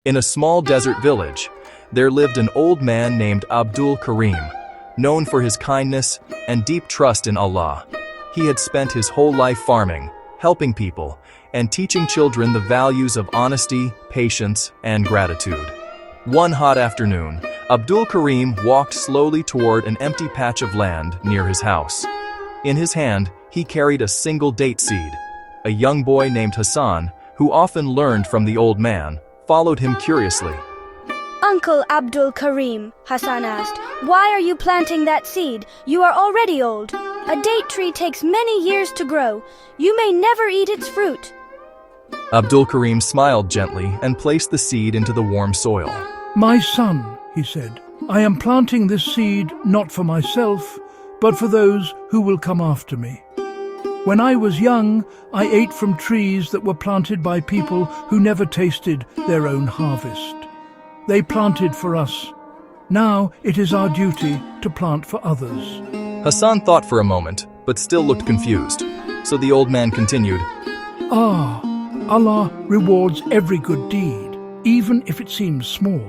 In a small desert village, there lived an old man named Abdul Karim, known for his kindness and deep trust in Allah. He had spent his whole life farming, helping people, and teaching children the values of honesty, patience, and gratitude. One hot afternoon, Abdul Karim walked slowly toward an empty patch of land near his house. In his hand, he carried a single date seed. A young boy named Hassan, who often learned from the old man, followed him curiously. Uncle Abdul Karim, Hassan asked, why are you planting that seed? You are already old. A date tree takes many years to grow. You may never eat its fruit. Abdul Karim smiled gently and placed the seed into the warm soil. My son, he said, I am planting this seed not for myself, but for those who will come after me. When I was young, I ate from trees that were planted by people who never tasted their own harvest. They planted for us. Now it is our duty to plant for others. Hassan thought for a moment, but still looked confused. So the old man continued, Allah rewards every good deed, even if it seems small.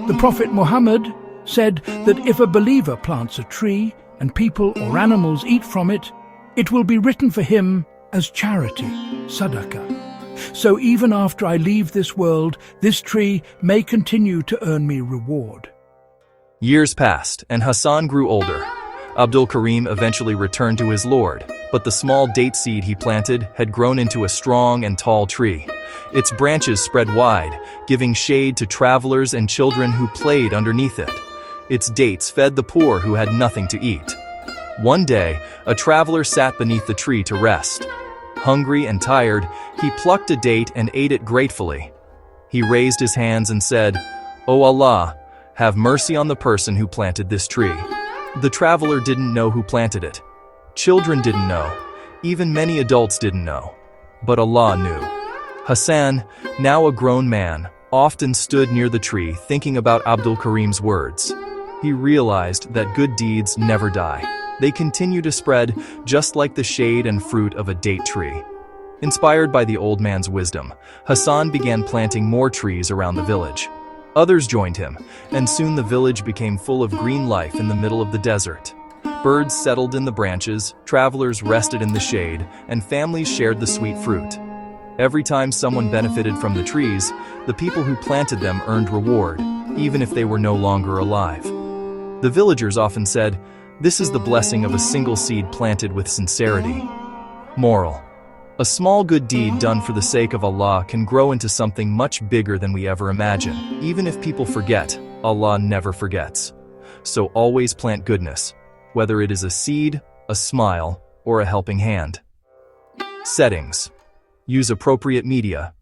The Prophet Muhammad said that if a believer plants a tree and people or animals eat from it, it will be written for him as charity, sadaqah. So even after I leave this world, this tree may continue to earn me reward. Years passed, and Hassan grew older. Abdul Karim eventually returned to his Lord, but the small date seed he planted had grown into a strong and tall tree. Its branches spread wide, giving shade to travelers and children who played underneath it. Its dates fed the poor who had nothing to eat. One day, a traveler sat beneath the tree to rest. Hungry and tired, he plucked a date and ate it gratefully. He raised his hands and said, "O Allah, have mercy on the person who planted this tree." The traveler didn't know who planted it. Children didn't know. Even many adults didn't know. But Allah knew. Hassan, now a grown man, often stood near the tree thinking about Abdul Karim's words. He realized that good deeds never die. They continue to spread just like the shade and fruit of a date tree. Inspired by the old man's wisdom, Hassan began planting more trees around the village. Others joined him, and soon the village became full of green life in the middle of the desert. Birds settled in the branches, travelers rested in the shade, and families shared the sweet fruit. Every time someone benefited from the trees, the people who planted them earned reward, even if they were no longer alive. The villagers often said, "This is the blessing of a single seed planted with sincerity." Moral: a small good deed done for the sake of Allah can grow into something much bigger than we ever imagine. Even if people forget, Allah never forgets. So always plant goodness, whether it is a seed, a smile, or a helping hand. Settings: use appropriate media,